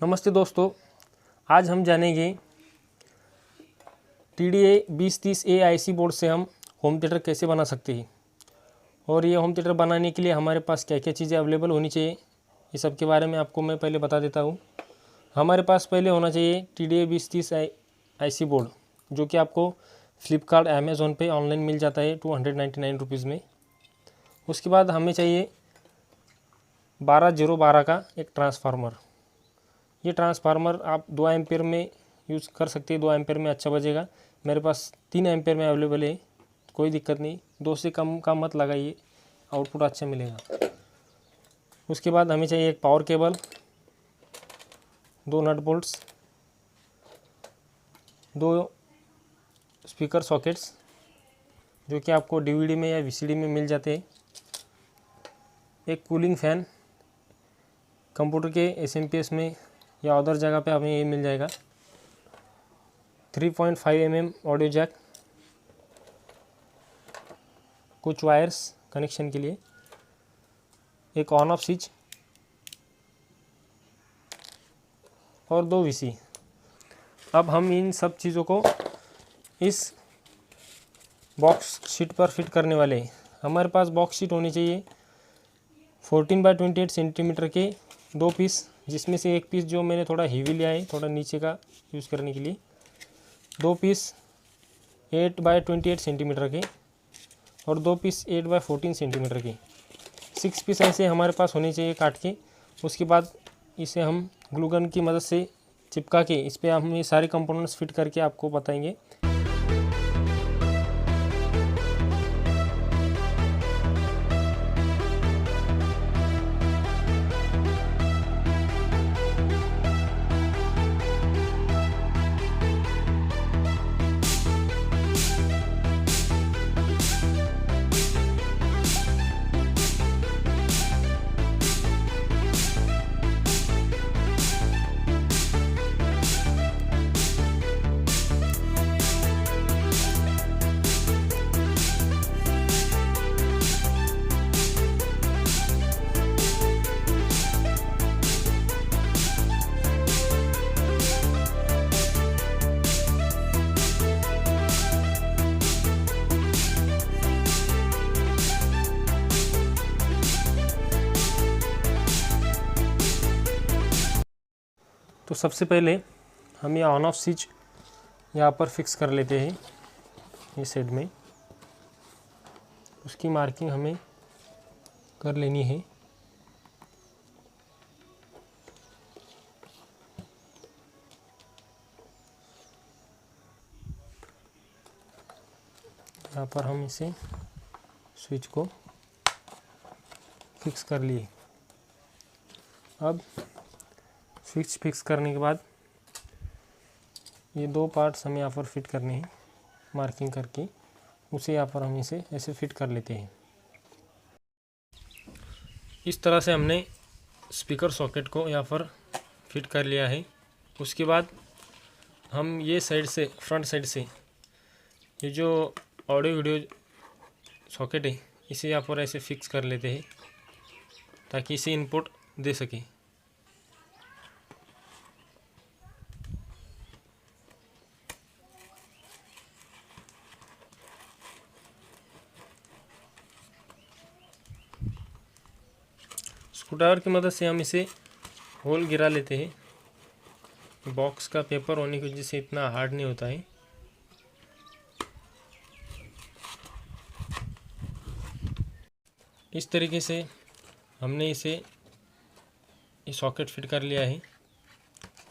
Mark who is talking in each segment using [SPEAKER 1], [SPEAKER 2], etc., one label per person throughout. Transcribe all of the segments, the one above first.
[SPEAKER 1] नमस्ते दोस्तों, आज हम जानेंगे TDA 2030A IC बोर्ड से हम होम थिएटर कैसे बना सकते हैं और ये होम थिएटर बनाने के लिए हमारे पास क्या क्या चीज़ें अवेलेबल होनी चाहिए, ये सब के बारे में आपको मैं पहले बता देता हूँ। हमारे पास पहले होना चाहिए TDA 2030 IC बोर्ड, जो कि आपको फ्लिपकार्ट अमेज़ॉन पे ऑनलाइन मिल जाता है 299 रुपीज़ में। उसके बाद हमें चाहिए 12012 का एक ट्रांसफार्मर। ये ट्रांसफार्मर आप 2 एम्पेयर में यूज़ कर सकते हैं, 2 एम्पेयर में अच्छा बजेगा। मेरे पास 3 एम्पेयर में अवेलेबल है, कोई दिक्कत नहीं, 2 से कम का मत लगाइए, आउटपुट अच्छा मिलेगा। उसके बाद हमें चाहिए एक power cable, 2 nut bolts, 2 speaker sockets जो कि आपको DVD में या VCD में मिल जाते हैं, एक कूलिंग फ़ैन, कंप्यूटर के SMPS में या अदर जगह पे हमें ये मिल जाएगा, 3.5 mm ऑडियो जैक, कुछ वायर्स कनेक्शन के लिए, एक ऑन ऑफ स्विच और 2 VC। अब हम इन सब चीज़ों को इस बॉक्स शीट पर फिट करने वाले हैं। हमारे पास बॉक्स शीट होनी चाहिए 14x28 सेंटीमीटर के 2 पीस, जिसमें से एक पीस जो मैंने थोड़ा हेवी लिया है, थोड़ा नीचे का यूज़ करने के लिए, 2 पीस 8x28 सेंटीमीटर के और 2 पीस 8x14 सेंटीमीटर के, 6 पीस ऐसे हमारे पास होने चाहिए काट के। उसके बाद इसे हम ग्लू गन की मदद से चिपका के इस पर हम ये सारे कंपोनेंट्स फिट करके आपको बताएंगे। तो सबसे पहले हम ये ऑन ऑफ स्विच यहाँ पर फिक्स कर लेते हैं, ये साइड में। उसकी मार्किंग हमें कर लेनी है। यहाँ पर हम इसे स्विच को फिक्स कर लिए। अब स्विच फिक्स करने के बाद ये 2 पार्ट्स हमें यहाँ पर फिट करने हैं, मार्किंग करके उसे यहाँ पर हम इसे ऐसे फिट कर लेते हैं। इस तरह से हमने स्पीकर सॉकेट को यहाँ पर फिट कर लिया है। उसके बाद हम ये साइड से, फ्रंट साइड से, ये जो ऑडियो वीडियो सॉकेट है इसे यहाँ पर ऐसे फिक्स कर लेते हैं ताकि इसे इनपुट दे सके। स्क्रूड्राइवर की मदद से हम इसे होल गिरा लेते हैं। बॉक्स का पेपर होने की वजह से इतना हार्ड नहीं होता है। इस तरीके से हमने इसे ये सॉकेट फिट कर लिया है।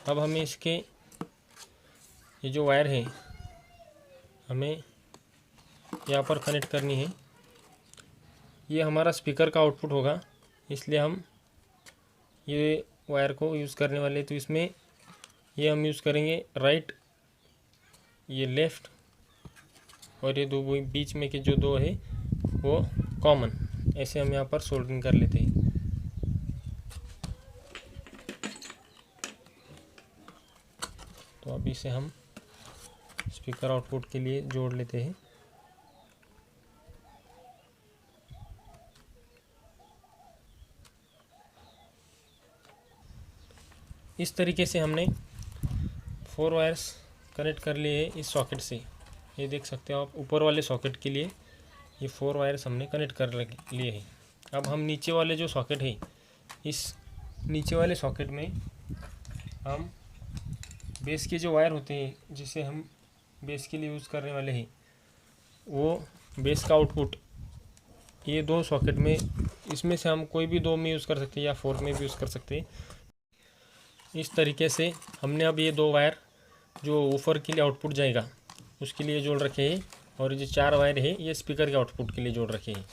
[SPEAKER 1] अब हमें इसके ये जो वायर है हमें यहाँ पर कनेक्ट करनी है। ये हमारा स्पीकर का आउटपुट होगा, इसलिए हम ये वायर को यूज़ करने वाले। तो इसमें ये हम यूज़ करेंगे राइट, ये लेफ़्ट, और ये 2 बीच में के जो 2 है वो कॉमन। ऐसे हम यहाँ पर सोल्डरिंग कर लेते हैं। तो अब इसे हम स्पीकर आउटपुट के लिए जोड़ लेते हैं। इस तरीके से हमने 4 वायर्स कनेक्ट कर लिए हैं इस सॉकेट से। ये देख सकते हो आप, ऊपर वाले सॉकेट के लिए ये 4 वायर्स हमने कनेक्ट कर लिए हैं। अब हम नीचे वाले जो सॉकेट है, इस नीचे वाले सॉकेट में हम बेस के जो वायर होते हैं जिसे हम बेस के लिए यूज़ करने वाले हैं, वो बेस का आउटपुट ये 2 सॉकेट में, इसमें से हम कोई भी 2 में यूज़ कर सकते हैं या 4 में भी यूज़ कर सकते हैं। इस तरीके से हमने अब ये 2 वायर जो ऊपर के लिए आउटपुट जाएगा उसके लिए जोड़ रखे हैं, और ये 4 वायर है ये स्पीकर के आउटपुट के लिए जोड़ रखे हैं।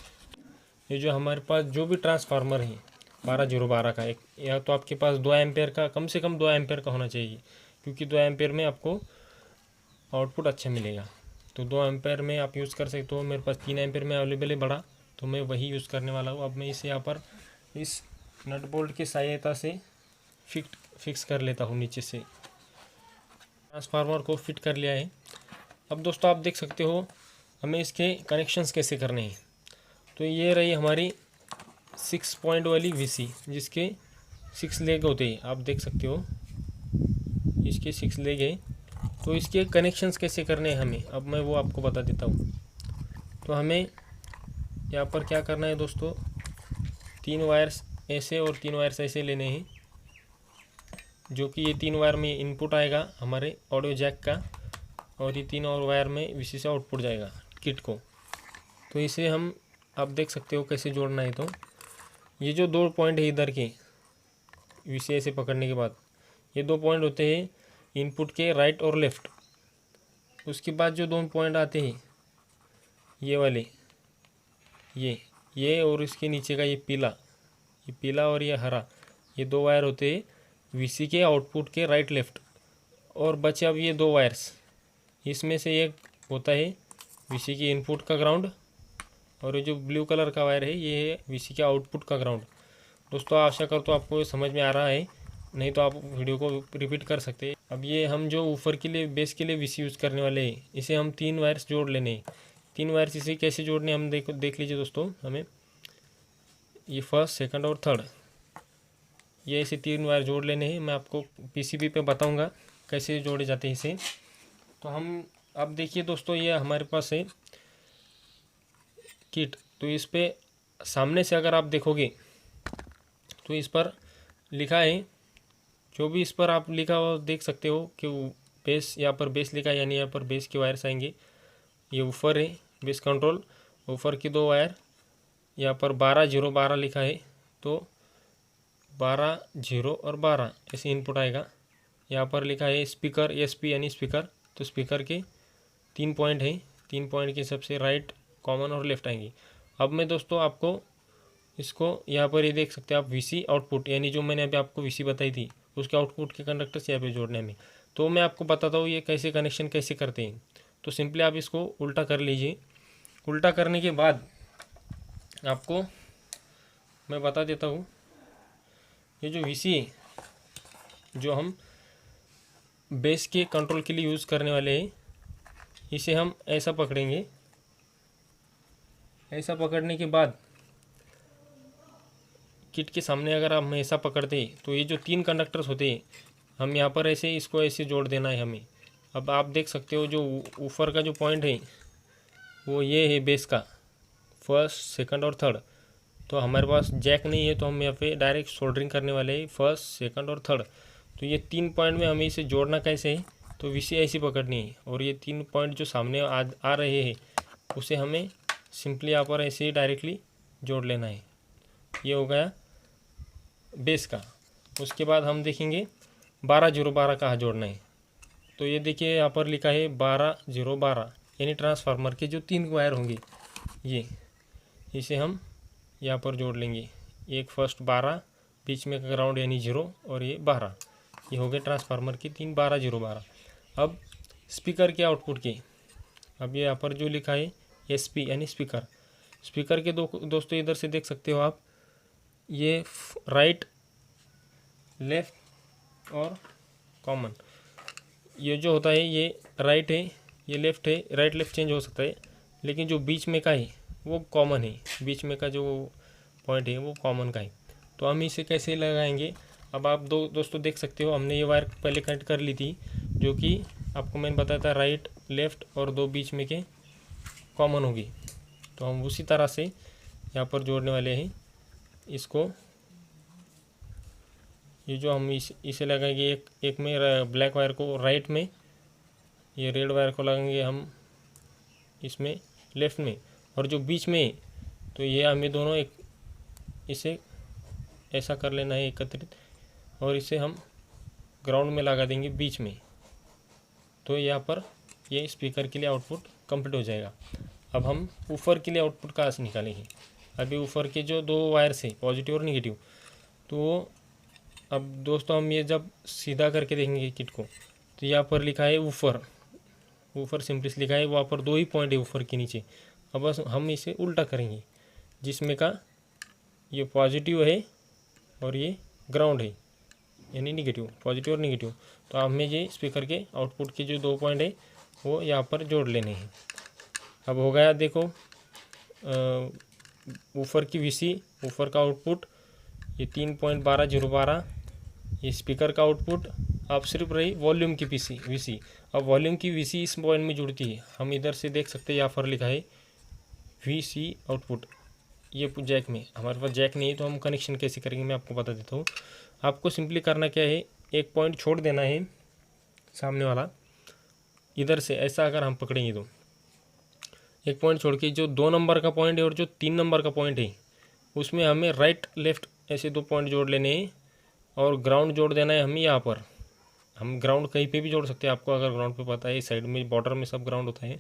[SPEAKER 1] ये जो हमारे पास जो भी ट्रांसफार्मर है 12012 का, एक या तो आपके पास 2 एम्पेयर का, कम से कम 2 एम्पेयर का होना चाहिए, क्योंकि 2 एम्पेयर में आपको आउटपुट अच्छा मिलेगा। तो 2 एम्पेयर में आप यूज़ कर सकते हो। मेरे पास 3 एम्पेयर में अवेलेबल है बड़ा, तो मैं वही यूज़ करने वाला हूँ। अब मैं इसे यहाँ पर इस नट बोल्ट की सहायता से फिक्स कर लेता हूँ नीचे से। ट्रांसफार्मर को फिट कर लिया है। अब दोस्तों आप देख सकते हो हमें इसके कनेक्शंस कैसे करने हैं। तो ये रही हमारी 6 पॉइंट वाली वीसी, जिसके 6 लेग होते हैं। आप देख सकते हो इसके 6 लेग है। तो इसके कनेक्शंस कैसे करने हैं हमें, अब मैं वो आपको बता देता हूँ। तो हमें यहाँ पर क्या करना है दोस्तों, 3 वायर्स ऐसे और 3 वायर्स ऐसे लेने हैं, जो कि ये 3 वायर में इनपुट आएगा हमारे ऑडियो जैक का, और ये 3 और वायर में वीसी से आउटपुट जाएगा किट को। तो इसे हम आप देख सकते हो कैसे जोड़ना है। तो ये जो 2 पॉइंट है इधर के वीसी से पकड़ने के बाद, ये 2 पॉइंट होते हैं इनपुट के राइट और लेफ़्ट। उसके बाद जो 2 पॉइंट आते हैं ये वाले, ये और इसके नीचे का ये पीला और ये हरा, ये 2 वायर होते हैं वीसी के आउटपुट के राइट लेफ़्ट। और बचे अब ये 2 वायर्स, इसमें से एक होता है वीसी की इनपुट का ग्राउंड, और ये जो ब्लू कलर का वायर है ये है वीसी के आउटपुट का ग्राउंड। दोस्तों आशा करता हूँ आपको समझ में आ रहा है, नहीं तो आप वीडियो को रिपीट कर सकते हैं। अब ये हम जो ऊपर के लिए बेस के लिए वीसी यूज़ करने वाले हैं, इसे हम 3 वायर्स जोड़ लेने हैं। 3 वायर्स इसे कैसे जोड़ने हम देख लीजिए दोस्तों। हमें ये फर्स्ट, सेकंड और थर्ड, ये ऐसे 3 वायर जोड़ लेने हैं। मैं आपको पीसीबी पे बताऊंगा कैसे जोड़े जाते हैं इसे। तो हम अब देखिए दोस्तों, ये हमारे पास है किट। तो इस पे सामने से अगर आप देखोगे तो इस पर लिखा है, जो भी इस पर आप लिखा हो देख सकते हो कि बेस, यहाँ पर बेस लिखा है, यानी यहाँ पर बेस के वायर्स आएंगे। ये ऊपर है बेस कंट्रोल, ऊपर की 2 वायर, यहाँ पर 12-0-12 लिखा है, तो 12, 0 और 12 ऐसे इनपुट आएगा। यहाँ पर लिखा है स्पीकर, एसपी यानी स्पीकर, तो स्पीकर के 3 पॉइंट हैं, 3 पॉइंट के सबसे राइट, कॉमन और लेफ्ट आएंगे। अब मैं दोस्तों आपको इसको यहाँ पर ये देख सकते हैं आप, वीसी आउटपुट, यानी जो मैंने अभी आपको वीसी बताई थी उसके आउटपुट के कंडक्टर्स यहाँ पे जोड़ने में। तो मैं आपको बताता हूँ ये कैसे कनेक्शन कैसे करते हैं। तो सिंपली आप इसको उल्टा कर लीजिए। उल्टा करने के बाद आपको मैं बता देता हूँ, ये जो वीसी है जो हम बेस के कंट्रोल के लिए यूज़ करने वाले हैं, इसे हम ऐसा पकड़ेंगे। ऐसा पकड़ने के बाद किट के सामने अगर हम ऐसा पकड़ते हैं तो ये जो 3 कंडक्टर्स होते हैं, हम यहाँ पर ऐसे इसको ऐसे जोड़ देना है हमें। अब आप देख सकते हो जो ऊपर का जो पॉइंट है वो ये है बेस का, फर्स्ट, सेकंड और थर्ड। तो हमारे पास जैक नहीं है, तो हम यहाँ पे डायरेक्ट सोल्डरिंग करने वाले हैं फर्स्ट, सेकंड और थर्ड। तो ये 3 पॉइंट में हमें इसे जोड़ना कैसे है, तो वीसी ऐसी पकड़नी है, और ये 3 पॉइंट जो सामने आ रहे हैं उसे हमें सिंपली यहाँ पर ऐसे ही डायरेक्टली जोड़ लेना है। ये हो गया बेस का। उसके बाद हम देखेंगे 12-0-12 कहाँ जोड़ना है। तो ये देखिए यहाँ पर लिखा है 12-0-12, यानी ट्रांसफार्मर के जो 3 वायर होंगे ये, इसे हम यहाँ पर जोड़ लेंगे। एक फर्स्ट 12, बीच में का ग्राउंड यानी 0, और ये 12, ये हो गए ट्रांसफार्मर के 3 12-0-12। अब स्पीकर के आउटपुट के, अब ये यहाँ पर जो लिखा है एसपी यानी स्पीकर, स्पीकर के दोस्तों इधर से देख सकते हो आप, ये राइट, लेफ़्ट और कॉमन, ये जो होता है ये राइट है, ये लेफ़्ट है। राइट लेफ़्ट चेंज हो सकता है, लेकिन जो बीच में का है वो कॉमन है, बीच में का जो पॉइंट है वो कॉमन का है। तो हम इसे कैसे लगाएंगे, अब आप दोस्तों देख सकते हो, हमने ये वायर पहले कनेक्ट कर ली थी, जो कि आपको मैंने बताया था राइट लेफ़्ट और दो बीच में के कॉमन होगी। तो हम उसी तरह से यहाँ पर जोड़ने वाले हैं इसको। ये जो हम इसे लगाएंगे, एक में ब्लैक वायर को राइट में, ये रेड वायर को लगाएंगे हम इसमें लेफ़्ट में, और जो बीच में तो ये हमें दोनों एक इसे ऐसा कर लेना है एकत्रित, और इसे हम ग्राउंड में लगा देंगे बीच में। तो यहाँ पर ये स्पीकर के लिए आउटपुट कंप्लीट हो जाएगा। अब हम ऊपर के लिए आउटपुट कहाँ से निकालेंगे? अभी ऊपर के जो दो वायर्स है पॉजिटिव और निगेटिव, तो अब दोस्तों हम ये जब सीधा करके देखेंगे किट को, तो यहाँ पर लिखा है ऊपर सिंपलिस लिखा है, वहाँ पर दो ही पॉइंट है ऊपर के नीचे। अब बस हम इसे उल्टा करेंगे, जिसमें का ये पॉजिटिव है और ये ग्राउंड है, यानी निगेटिव, पॉजिटिव और निगेटिव। तो हमें ये स्पीकर के आउटपुट के जो दो पॉइंट है वो यहाँ पर जोड़ लेने हैं। अब हो गया, देखो ऊपर की वीसी, ऊपर का आउटपुट ये 3.12012, ये स्पीकर का आउटपुट। अब सिर्फ रही वॉल्यूम की वीसी। अब वॉल्यूम की वीसी इस पॉइंट में जुड़ती है, हम इधर से देख सकते हैं यहाँ पर लिखा है वीसी आउटपुट। ये जैक में, हमारे पास जैक नहीं है तो हम कनेक्शन कैसे करेंगे मैं आपको बता देता हूँ। आपको सिंपली करना क्या है, एक पॉइंट छोड़ देना है सामने वाला, इधर से ऐसा अगर हम पकड़ेंगे तो एक पॉइंट छोड़ के जो 2 नंबर का पॉइंट है और जो 3 नंबर का पॉइंट है उसमें हमें राइट लेफ़्ट ऐसे दो पॉइंट जोड़ लेने हैं, और ग्राउंड जोड़ देना है हमें यहाँ पर। हम ग्राउंड कहीं पे भी जोड़ सकते हैं, आपको अगर ग्राउंड पे पता है, साइड में बॉर्डर में सब ग्राउंड होता है।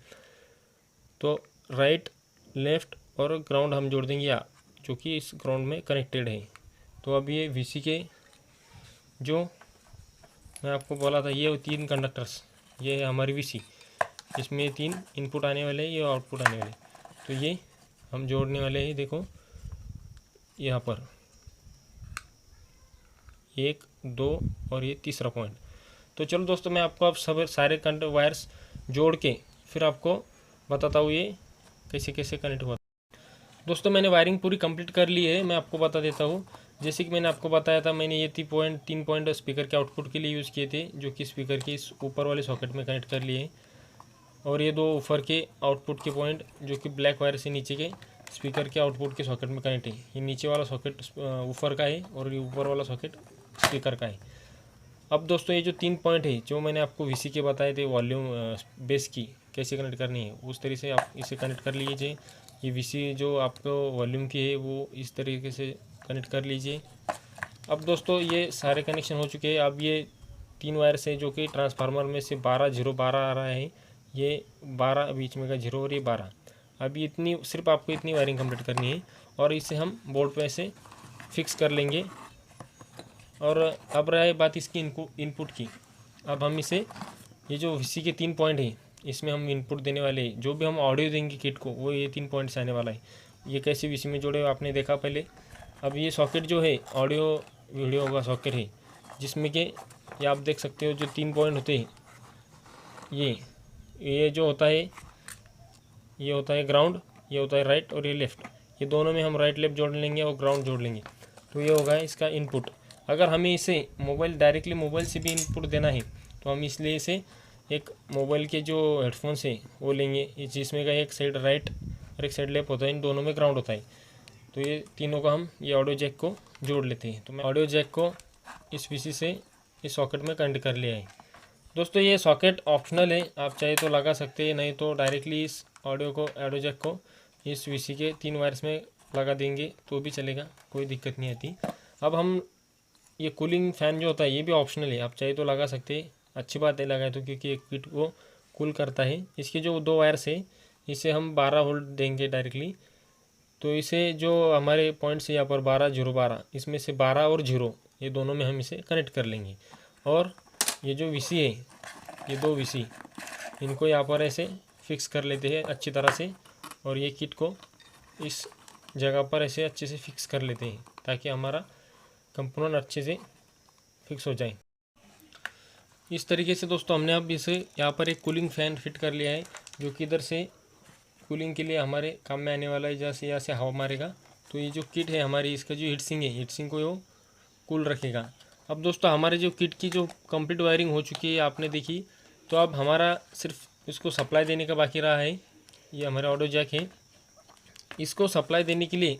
[SPEAKER 1] तो राइट लेफ़्ट और ग्राउंड हम जोड़ देंगे यहाँ, जो कि इस ग्राउंड में कनेक्टेड है। तो अब ये वीसी के जो मैं आपको बोला था, ये 3 कंडक्टर्स, ये है हमारी वीसी, इसमें 3 इनपुट आने वाले हैं, ये आउटपुट आने वाले। तो ये हम जोड़ने वाले हैं, देखो यहाँ पर 1 2 और ये तीसरा पॉइंट। तो चलो दोस्तों, मैं आपको अब सब सारे कनेक्ट वायर्स जोड़ के फिर आपको बताता हूँ ये कैसे कैसे कनेक्ट हुआ। दोस्तों मैंने वायरिंग पूरी कंप्लीट कर ली है, मैं आपको बता देता हूँ। जैसे कि मैंने आपको बताया था, मैंने ये 3 पॉइंट स्पीकर के आउटपुट के लिए यूज़ किए थे, जो कि स्पीकर के इस ऊपर वाले सॉकेट में कनेक्ट कर लिए। और ये 2 ऊपर के आउटपुट के पॉइंट जो कि ब्लैक वायर से नीचे के स्पीकर के आउटपुट के सॉकेट में कनेक्ट है। ये नीचे वाला सॉकेट ऊपर का है और ये ऊपर वाला सॉकेट स्पीकर का है। अब दोस्तों ये जो 3 पॉइंट है जो मैंने आपको वीसी के बताए थे वॉल्यूम बेस की कैसे कनेक्ट करनी है, उस तरीके से आप इसे कनेक्ट कर लीजिए। ये वीसी जो आपको वॉल्यूम की है वो इस तरीके से कनेक्ट कर लीजिए। अब दोस्तों ये सारे कनेक्शन हो चुके हैं। अब ये 3 वायर से जो कि ट्रांसफार्मर में से 12 आ रहा है, ये 12 बीच में का 0 और ये 12। अभी इतनी सिर्फ आपको इतनी वायरिंग कंप्लीट करनी है और इसे हम बोर्ड पे ऐसे फिक्स कर लेंगे। और अब रहे बात इसकी इनपुट की। अब हम इसे ये जो वीसी के 3 पॉइंट है इसमें हम इनपुट देने वाले हैं, जो भी हम ऑडियो देंगे किट को वो ये 3 पॉइंट से आने वाला है। ये कैसे वीसी में जोड़े आपने देखा पहले। अब ये सॉकेट जो है ऑडियो वीडियो का सॉकेट है, जिसमें कि ये आप देख सकते हो जो 3 पॉइंट होते हैं, ये जो होता है ये होता है ग्राउंड, ये होता है राइट और ये लेफ़्ट। ये दोनों में हम राइट लेफ़्ट जोड़ लेंगे और ग्राउंड जोड़ लेंगे। तो ये होगा इसका इनपुट। अगर हमें इसे डायरेक्टली मोबाइल से भी इनपुट देना है तो हम इसलिए इसे एक मोबाइल के जो हेडफोन्स है वो लेंगे, जिसमें का एक साइड राइट और एक साइड लेफ्ट होता है, इन दोनों में ग्राउंड होता है। तो ये तीनों का हम ये ऑडियो जैक को जोड़ लेते हैं। तो मैं ऑडियो जैक को इस वीसी से इस सॉकेट में कनेक्ट कर लिया है। दोस्तों ये सॉकेट ऑप्शनल है, आप चाहे तो लगा सकते हैं, नहीं तो डायरेक्टली इस ऑडियो जैक को इस वीसी के 3 वायर्स में लगा देंगे तो भी चलेगा, कोई दिक्कत नहीं आती। अब हम ये कूलिंग फ़ैन जो होता है ये भी ऑप्शनल है, आप चाहे तो लगा सकते हैं, अच्छी बात है लगाए तो, क्योंकि एक किट को कूल करता है। इसके जो 2 वायर्स है इसे हम 12 वोल्ट देंगे डायरेक्टली। तो इसे जो हमारे पॉइंट्स है यहाँ पर 12 0 12, इसमें से 12 और 0 ये दोनों में हम इसे कनेक्ट कर लेंगे। और ये जो वीसी है, ये 2 वीसी, इनको यहाँ पर ऐसे फिक्स कर लेते हैं अच्छी तरह से, और ये किट को इस जगह पर ऐसे अच्छे से फिक्स कर लेते हैं ताकि हमारा कंपोनेंट अच्छे से फिक्स हो जाए। इस तरीके से दोस्तों हमने अब इसे यहाँ पर एक कूलिंग फ़ैन फिट कर लिया है, जो कि इधर से कूलिंग के लिए हमारे काम में आने वाला है, जैसे यहाँ से हवा मारेगा तो ये जो किट है हमारी, इसका जो हीट सिंक है, हीट सिंक को वो कूल रखेगा। अब दोस्तों हमारे जो किट की जो कंप्लीट वायरिंग हो चुकी है आपने देखी, तो अब हमारा सिर्फ इसको सप्लाई देने का बाकी रहा है। ये हमारा ऑडियो जैक है, इसको सप्लाई देने के लिए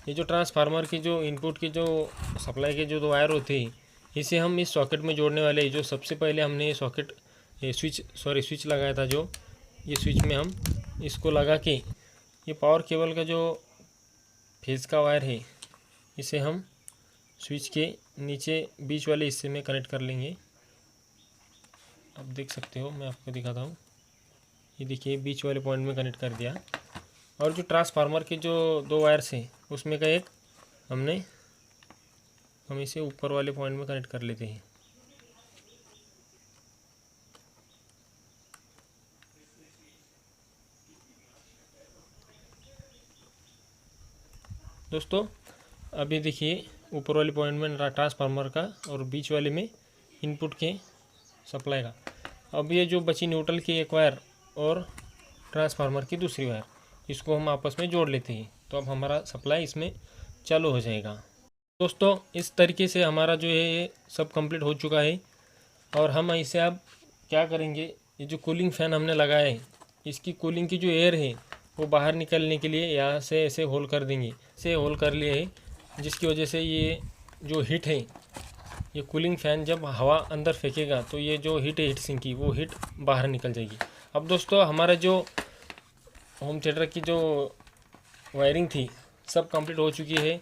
[SPEAKER 1] ये जो ट्रांसफार्मर की जो इनपुट की जो सप्लाई के जो दो वायर होते हैं, इसे हम इस सॉकेट में जोड़ने वाले हैं। जो सबसे पहले हमने ये स्विच लगाया था, जो ये स्विच में हम इसको लगा के ये पावर केबल का जो फेज़ का वायर है, इसे हम स्विच के नीचे बीच वाले हिस्से में कनेक्ट कर लेंगे। आप देख सकते हो, मैं आपको दिखाता हूँ। ये देखिए बीच वाले पॉइंट में कनेक्ट कर दिया। और जो ट्रांसफार्मर के जो दो वायर्स हैं उसमें का एक हम इसे ऊपर वाले पॉइंट में कनेक्ट कर लेते हैं। दोस्तों अभी देखिए ऊपर वाले पॉइंट में ट्रांसफार्मर का और बीच वाले में इनपुट के सप्लाई का। अब ये जो बची न्यूट्रल की एक वायर और ट्रांसफार्मर की दूसरी वायर, इसको हम आपस में जोड़ लेते हैं, तो अब हमारा सप्लाई इसमें चालू हो जाएगा। दोस्तों इस तरीके से हमारा जो है ये सब कंप्लीट हो चुका है। और हम इसे अब क्या करेंगे, ये जो कूलिंग फ़ैन हमने लगाया है, इसकी कूलिंग की जो एयर है वो बाहर निकलने के लिए यहाँ से ऐसे होल कर देंगे। ऐसे होल कर लिए है, जिसकी वजह से ये जो हीट है, ये कूलिंग फ़ैन जब हवा अंदर फेंकेगा तो ये जो हीट है हीट सिंक की, वो हीट बाहर निकल जाएगी। अब दोस्तों हमारा जो होम थिएटर की जो वायरिंग थी सब कंप्लीट हो चुकी है,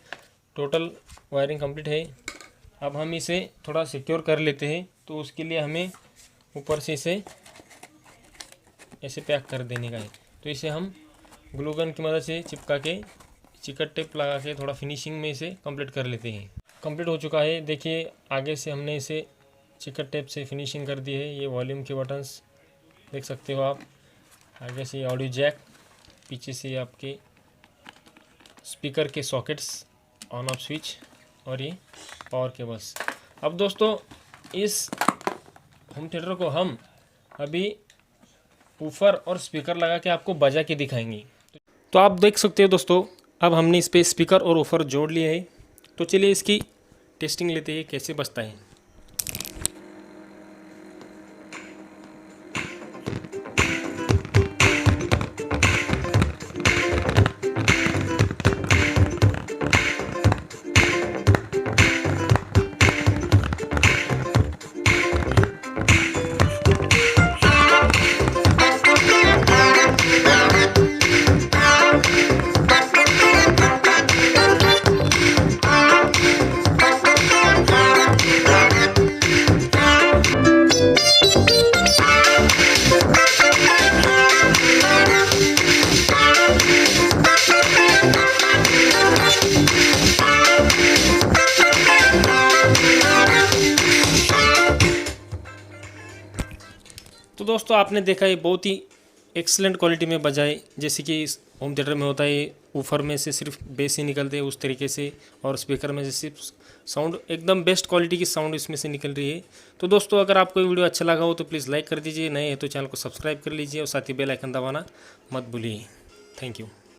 [SPEAKER 1] टोटल वायरिंग कंप्लीट है। अब हम इसे थोड़ा सिक्योर कर लेते हैं, तो उसके लिए हमें ऊपर से इसे ऐसे पैक कर देने का है। तो इसे हम ग्लू गन की मदद से चिपका के चिकट टेप लगा के थोड़ा फिनिशिंग में इसे कंप्लीट कर लेते हैं। कंप्लीट हो चुका है, देखिए आगे से हमने इसे चिकट टेप से फिनिशिंग कर दी है। ये वॉल्यूम के बटन्स देख सकते हो आप, आगे से ऑडियो जैक, पीछे से आपके स्पीकर के सॉकेट्स, ऑन ऑफ स्विच और ये पावर केबल्स। अब दोस्तों इस होम थिएटर को हम अभी ऊपर और स्पीकर लगा के आपको बजा के दिखाएंगे। तो आप देख सकते हो दोस्तों, अब हमने इस पर स्पीकर और ऊपर जोड़ लिया है। तो चलिए इसकी टेस्टिंग लेते हैं कैसे बजता है। तो दोस्तों आपने देखा ये बहुत ही एक्सलेंट क्वालिटी में बजाए, जैसे कि इस होम थिएटर में होता है, ऊपर में से सिर्फ बेस ही निकलते हैं उस तरीके से, और स्पीकर में से सिर्फ साउंड, एकदम बेस्ट क्वालिटी की साउंड इसमें से निकल रही है। तो दोस्तों अगर आपको ये वीडियो अच्छा लगा हो तो प्लीज़ लाइक कर दीजिए, नए हैं तो चैनल को सब्सक्राइब कर लीजिए और साथ ही बेल आइकन दबाना मत भूलिए। Thank you.